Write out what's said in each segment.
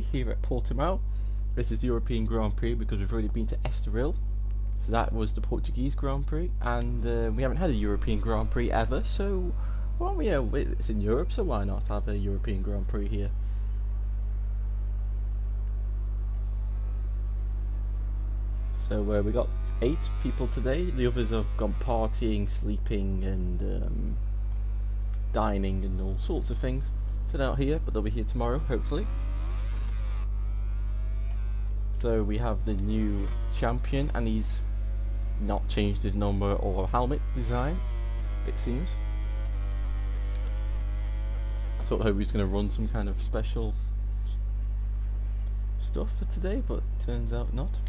here at Portimao. This is the European Grand Prix because we've already been to Estoril. So that was the Portuguese Grand Prix, and we haven't had a European Grand Prix ever, so, well, you know, it's in Europe, so why not have a European Grand Prix here? So we got 8 people today. The others have gone partying, sleeping, and dining, and all sorts of things. So they're not here, but they'll be here tomorrow, hopefully. So we have the new champion, and he's not changed his number or helmet design, it seems. So I hope he's going to run some kind of special stuff for today, but turns out not.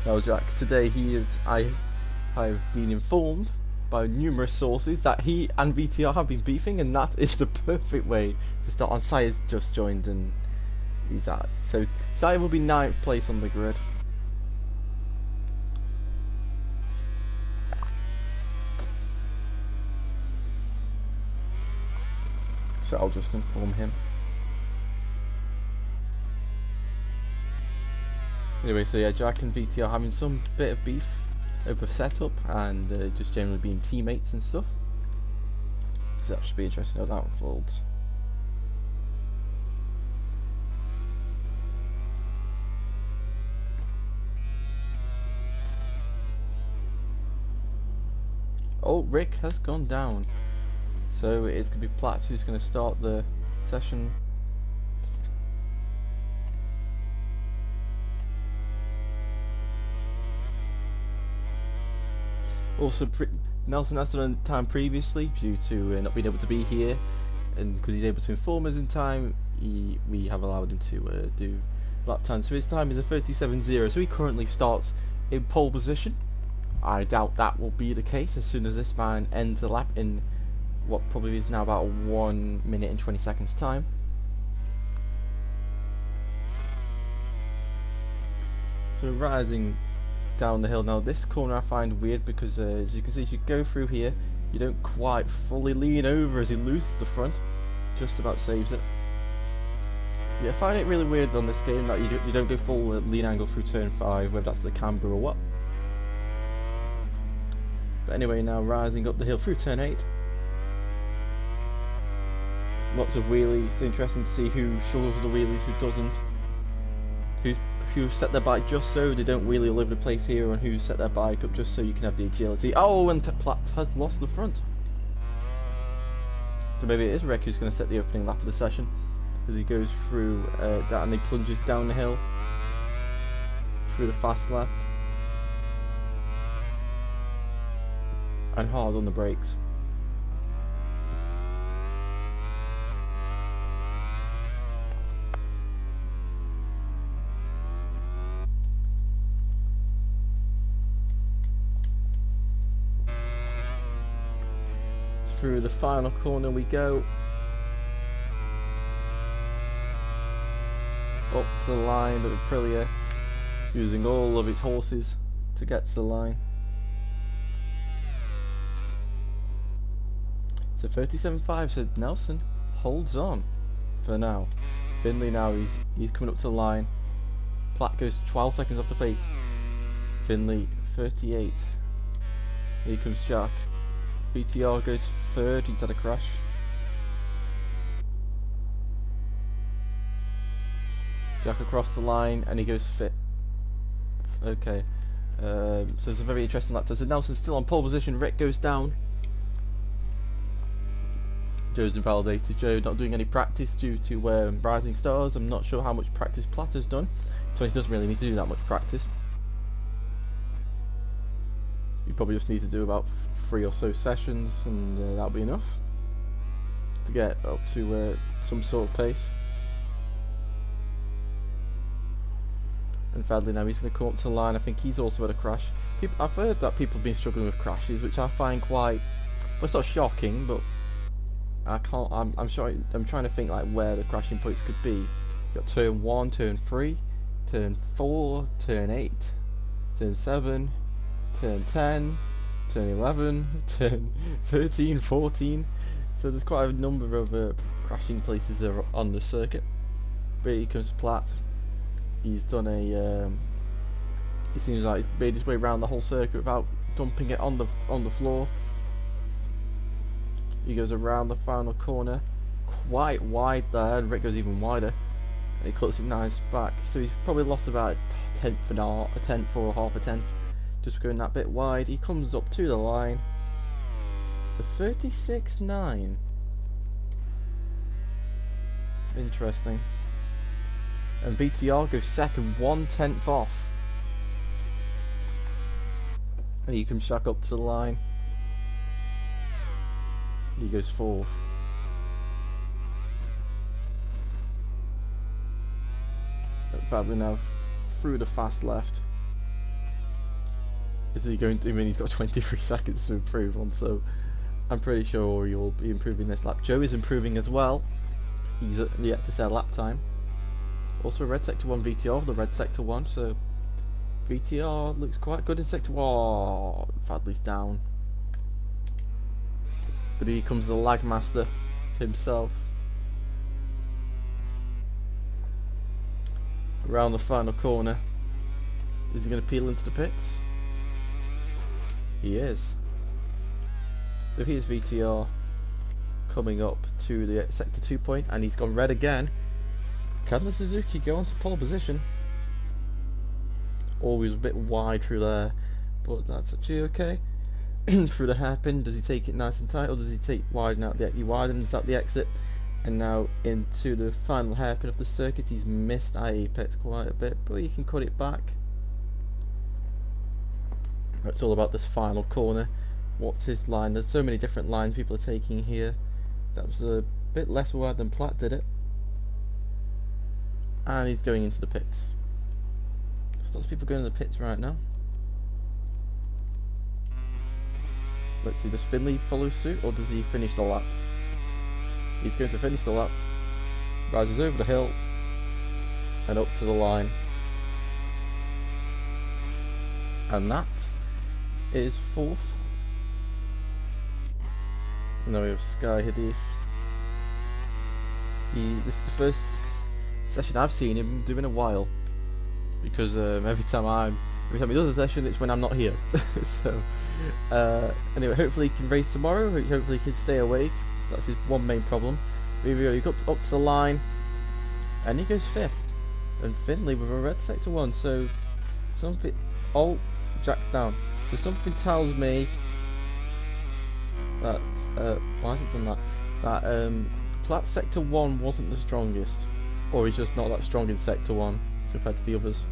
Now Jack, today I've been informed by numerous sources that he and VTR have been beefing, and that is the perfect way to start. And Sire's just joined, and he's at. So Sire will be 9th place on the grid. So I'll just inform him. Anyway, so yeah, Jack and VT are having some bit of beef over setup and just generally being teammates and stuff. So that should be interesting how that unfolds. Oh, Rick has gone down. So it's going to be Platts who's going to start the session. Also, Nelson has done time previously due to not being able to be here, and because he's able to inform us in time, we have allowed him to do lap time. So his time is a 37.0, so he currently starts in pole position. I doubt that will be the case as soon as this man ends a lap in what probably is now about 1 minute and 20 seconds time. So rising down the hill now, this corner I find weird because as you can see, as you go through here, you don't quite fully lean over as he loses the front, just about saves it. Yeah, I find it really weird on this game that you don't go full lean angle through turn 5, whether that's the camber or what. But anyway, now rising up the hill through turn 8. Lots of wheelies. It's interesting to see who struggles with the wheelies, who doesn't. Who's set their bike just so they don't wheelie all over the place here, and who's set their bike up just so you can have the agility. Oh, and Platt has lost the front. So maybe it is Rick who's going to set the opening lap of the session as he goes through that, and he plunges down the hill through the fast left and hard on the brakes. Through the final corner we go. Up to the line of Aprilia, using all of its horses to get to the line. So 37.5, so Nelson holds on for now. Finley now, he's coming up to the line. Platt goes 12 seconds off the pace. Finley 38. Here comes Jack. VTR goes 3rd, he's had a crash. Jack across the line and he goes 5th. Okay, so it's a very interesting lap. So Nelson's still on pole position, Rick goes down. Joe's invalidated. Joe not doing any practice due to rising stars. I'm not sure how much practice Platt has done, so he doesn't really need to do that much practice. You probably just need to do about 3 or so sessions, and that'll be enough to get up to some sort of pace. And Fadley now, he's going to come up to the line. I think he's also had a crash. I've heard that people have been struggling with crashes, which I find quite, well, it's not shocking, but I can't. I'm trying to think like where the crashing points could be. You've got turn 1, turn 3, turn 4, turn 8, turn 7. Turn 10, turn 11, turn 13, 14. So there's quite a number of crashing places on the circuit. But here comes Platt. He's done a. It seems like he's made his way around the whole circuit without dumping it on the floor. He goes around the final corner, quite wide there, and Rick goes even wider, and he cuts it nice back. So he's probably lost about a tenth or half a tenth, just going that bit wide. He comes up to the line. So 36.9. Interesting. And VTR goes second, 1/10 off. And he comes back up to the line. He goes fourth. Badly now through the fast left. Is he going to? I mean, he's got 23 seconds to improve on, so I'm pretty sure he will be improving this lap. Joe is improving as well. He's yet to set a lap time. Also, red sector 1 VTR, the red sector 1, so VTR looks quite good in sector 1. Oh, Fadley's down. But here comes the lag master himself. Around the final corner. Is he going to peel into the pits? He is. So here's VTR coming up to the sector 2 point, and he's gone red again. Can the Suzuki go on to pole position? Always a bit wide through there, but that's actually okay. Through the hairpin, does he take it nice and tight, or does he take widen out he widens out the exit, and now into the final hairpin of the circuit? He's missed that apex quite a bit, but he can cut it back. It's all about this final corner. What's his line? There's so many different lines people are taking here. That was a bit less wide than Platt did it. And he's going into the pits. There's lots of people going to the pits right now. Let's see, does Finley follow suit, or does he finish the lap? He's going to finish the lap. Rises over the hill and up to the line. And that is fourth. And then we have Sky Hadif. This is the first session I've seen him do in a while, because every time he does a session, it's when I'm not here. So anyway, hopefully he can race tomorrow. Hopefully he can stay awake. That's his one main problem. He got up to the line, and he goes fifth. And Finley with a red sector 1. So something. Oh, Jack's down. So something tells me that why has it done that? That Platt sector 1 wasn't the strongest, or he's just not that strong in sector 1 compared to the others.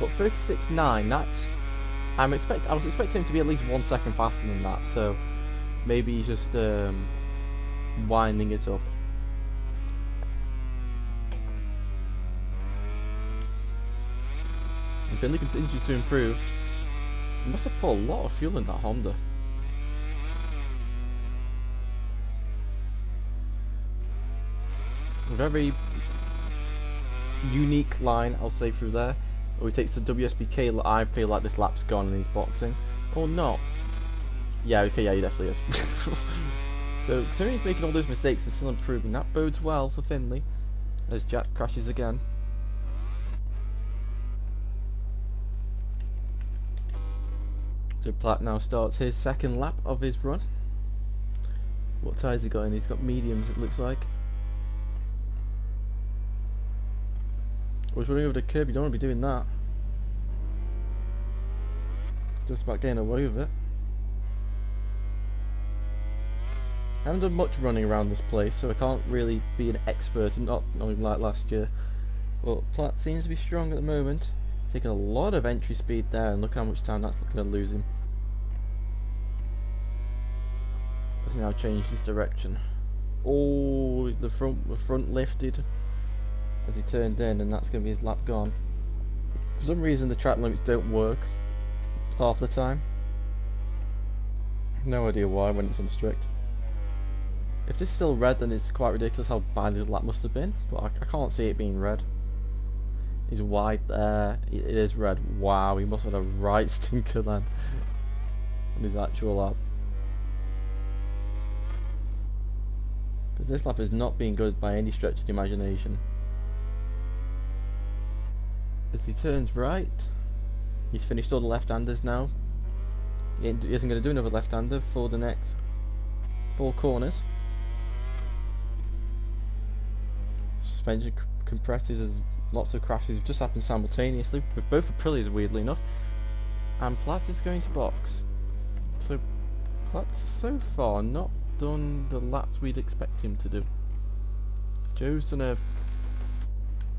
But 36.9, that's I was expecting him to be at least 1 second faster than that, so maybe he's just winding it up. And Finley continues to improve. He must have put a lot of fuel in that Honda. A very unique line, I'll say, through there. Or he takes the WSBK. I feel like this lap's gone and he's boxing. Or not. Yeah, okay, yeah, he definitely is. So, considering he's making all those mistakes and still improving, that bodes well for Finley. As Jack crashes again. So Platt now starts his second lap of his run. What tyres he got in? He's got mediums, it looks like. Oh, he's running over the curb. You don't want to be doing that. Just about getting away with it. I haven't done much running around this place, so I can't really be an expert, not like last year. But Platt seems to be strong at the moment. Taking a lot of entry speed there, and look how much time that's going to lose him. Has now changed his direction. Oh, the front lifted as he turned in, and that's going to be his lap gone. For some reason the track limits don't work half the time. No idea why when it's unstrict. If this is still red, then it's quite ridiculous how bad his lap must have been, but I can't see it being red. He's wide there. It is red. Wow, he must have had a right stinker then on his actual lap. Because this lap has not been good by any stretch of the imagination. As he turns right, he's finished all the left-handers now. He isn't going to do another left-hander for the next 4 corners. Suspension compresses as lots of crashes have just happened simultaneously with both Aprilias, weirdly enough. And Platt is going to box. So Platt's so far not done the laps we'd expect him to do. Joe's done a...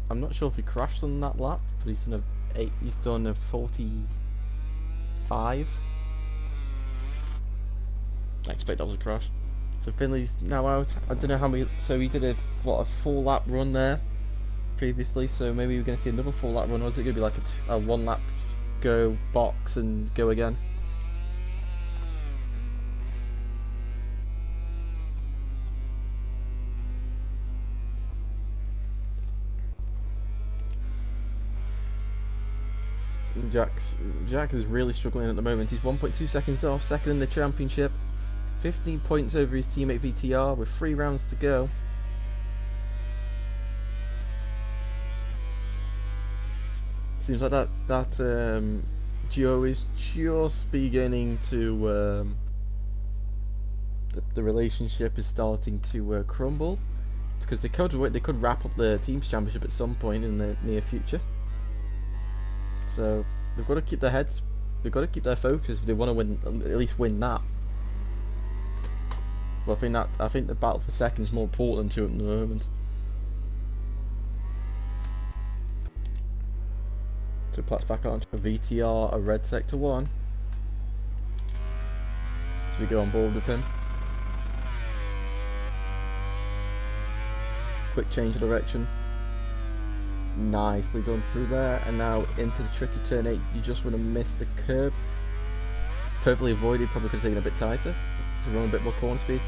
I'm not sure if he crashed on that lap, but he's done a 45. I expect that was a crash. So Finley's now out. I don't know how many. So he did a 4-lap run there previously. So maybe we're going to see another 4-lap run, or is it going to be like a 1-lap go, box, and go again? Jack is really struggling at the moment. He's 1.2 seconds off, second in the championship. 15 points over his teammate VTR with 3 rounds to go. Seems like that duo is just beginning to the relationship is starting to crumble, because they could wrap up the teams championship at some point in the near future. So they've got to keep their heads, they've got to keep their focus if they want to win, at least win that. But I think the battle for second is more important to it at the moment. So Platt's back on a VTR, a red sector 1. So we go on board with him. Quick change of direction. Nicely done through there, and now into the tricky turn 8. You just want to miss the curb. Perfectly avoided, probably could have taken a bit tighter to run a bit more corner speed.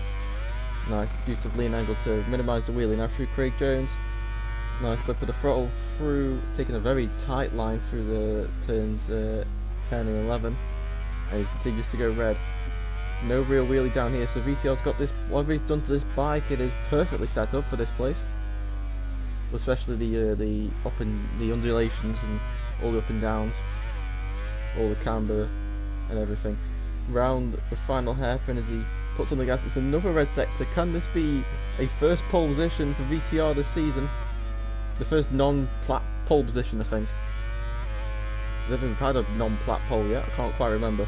Nice use of lean angle to minimise the wheelie. Now through Craig Jones. Nice clip of the throttle through, taking a very tight line through the turns 10 and 11. And he continues to go red. No real wheelie down here, so VTR's got this, whatever he's done to this bike, it is perfectly set up for this place. Especially the up and the undulations and all the up and downs, all the camber and everything. Round the final hairpin as he puts on the gas. It's another red sector. Can this be a first pole position for VTR this season? The first non-plat pole position, I think. I don't think we've had a non-plat pole yet. I can't quite remember.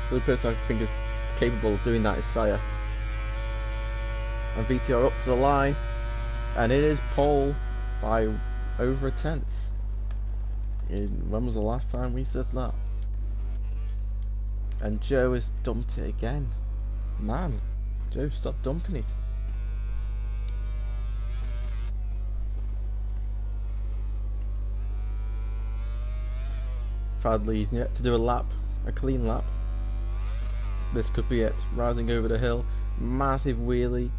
The only person I think is capable of doing that is Sire. And VTR up to the line. And it is pole by over a 1/10. When was the last time we said that? And Joe has dumped it again. Man, Joe, stop dumping it. Fadley's yet to do a lap, a clean lap. This could be it. Rising over the hill, massive wheelie,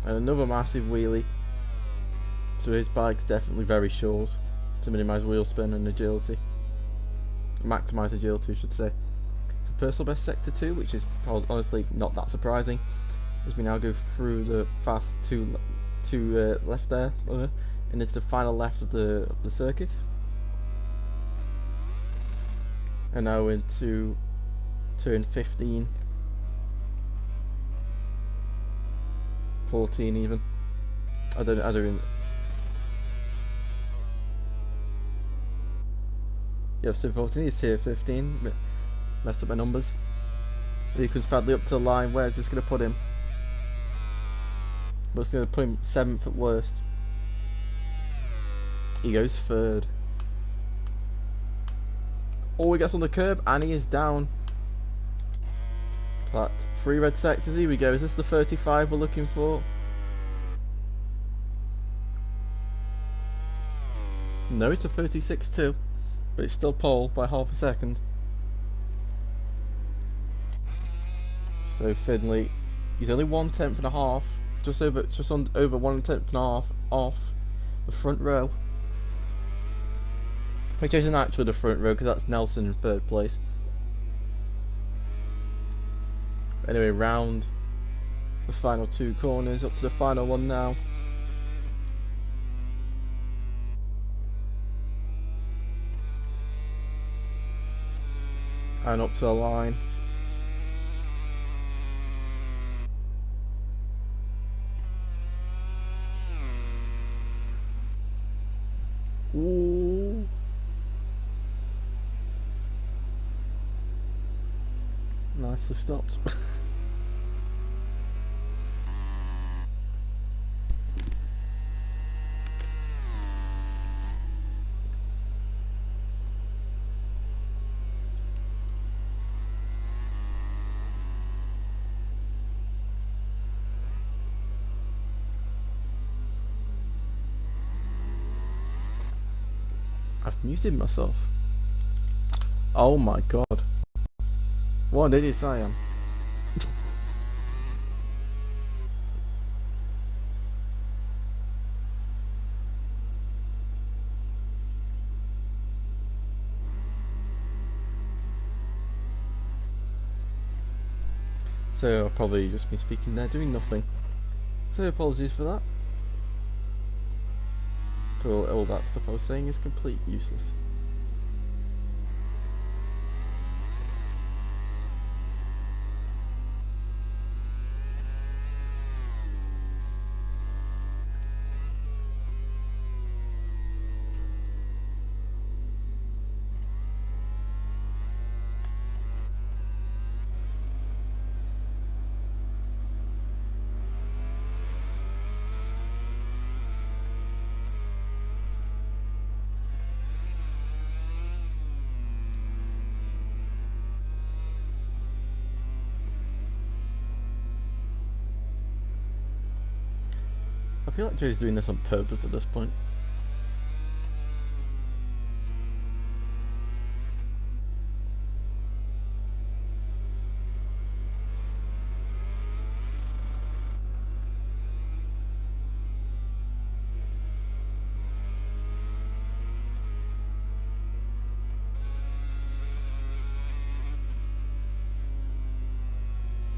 and another massive wheelie. So his bike's definitely very short to minimise wheel spin and agility. Maximise agility, I should say. So personal best sector 2, which is honestly not that surprising, as we now go through the fast two left there, and into the final left of the circuit. And now into turn 15. 14 even. I don't yeah, so 14 is here 15. Messed up my numbers. Here comes Fadley up to the line. Where is this going to put him? Well, it's going to put him 7th at worst. He goes 3rd. Oh, he gets on the curb and he is down. Platt. 3 red sectors. Here we go. Is this the 35 we're looking for? No, it's a 36 too. But it's still pole by half a second. So Finley, he's only 1/10 and a half, just over 1/10 and a half off the front row. Which isn't actually the front row because that's Nelson in 3rd place. Anyway, round the final 2 corners, up to the final one now. And up to the line. Ooh. Nicely stopped. I've muted myself. Oh my god. What an idiot I am. So I've probably just been speaking there doing nothing. So apologies for that. For all that stuff I was saying is complete useless. I feel like Joe's doing this on purpose at this point.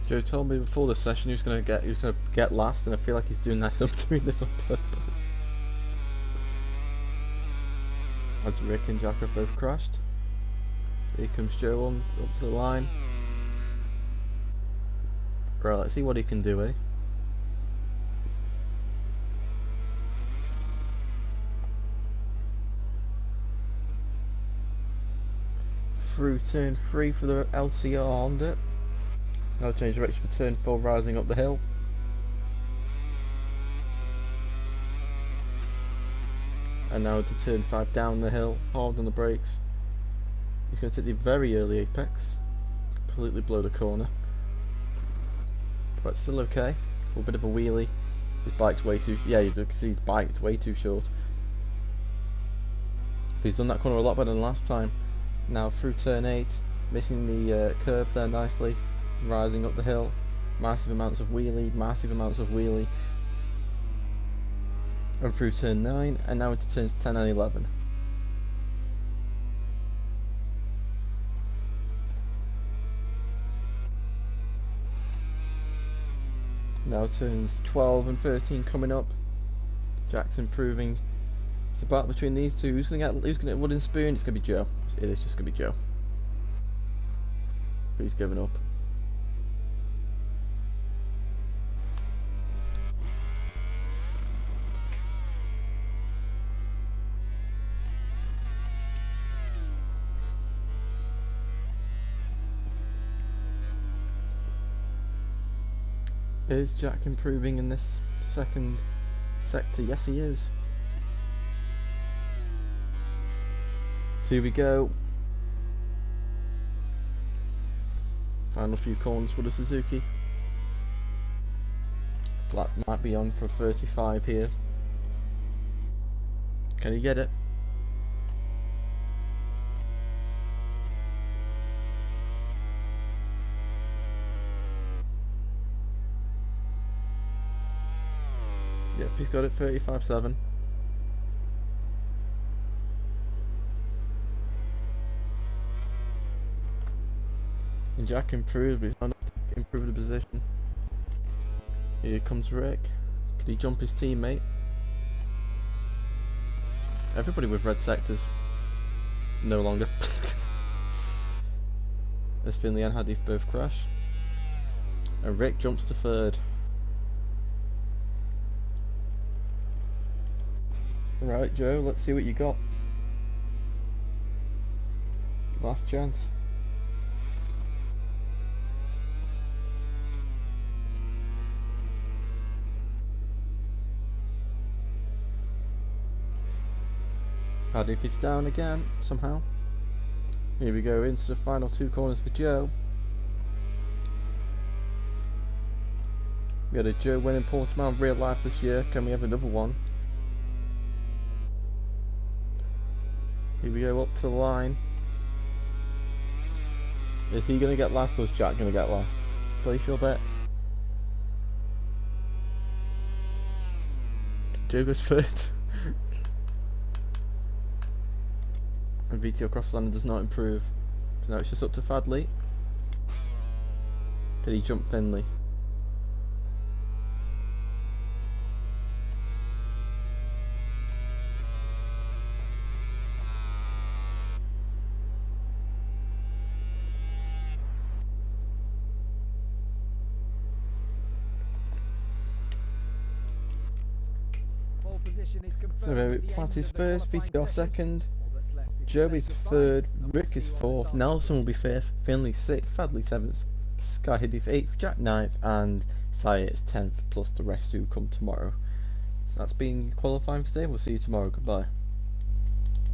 Joe told me before the session he was gonna get last, and I feel like he's doing that. I'm doing this on purpose. As Rick and Jack have both crashed. Here comes Joe on up to the line. Right, let's see what he can do, eh? Through turn 3 for the LCR Honda. Now change direction for turn 4, rising up the hill. And now to turn 5 down the hill, hard on the brakes. He's going to take the very early apex, completely blow the corner. But still okay. A bit of a wheelie. His bike's way too, yeah, you can see his bike's way too short. But he's done that corner a lot better than last time. Now through turn 8, missing the curb there nicely. Rising up the hill, massive amounts of wheelie, and through turn 9, and now into turns 10 and 11. Now turns 12 and 13 coming up. Jack's improving. It's a battle between these two. Who's gonna get wooden spoon? It's gonna be Joe. It is just gonna be Joe. He's given up. Is Jack improving in this second sector? Yes, he is. So here we go. Final few corners for the Suzuki. Flat might be on for 35 here. Can he get it? Yep, he's got it, 35.7. And Jack improved, but he's not enough to improve the position. Here comes Rick. Can he jump his teammate? Everybody with red sectors. No longer. As Finley and Hadif both crash. And Rick jumps to third. Right, Joe, let's see what you got. Last chance. Hadif is down again, somehow. Here we go, into the final two corners for Joe. We had a Joe win in Portimao in real life this year. Can we have another one? Here we go, up to the line. Is he going to get last or is Jack going to get last? Place your bets. Joe goes third. And VTO across the line does not improve. So now it's just up to Fadley. Did he jump Finley? So Platt is first, VTO second, Joe is third, Rick is fourth, Nelson will be fifth, Finley sixth, Fadley seventh, Sky Hadif eighth, Jack ninth, and Saya is 10th, plus the rest who come tomorrow. So that's been qualifying for today. We'll see you tomorrow. Goodbye.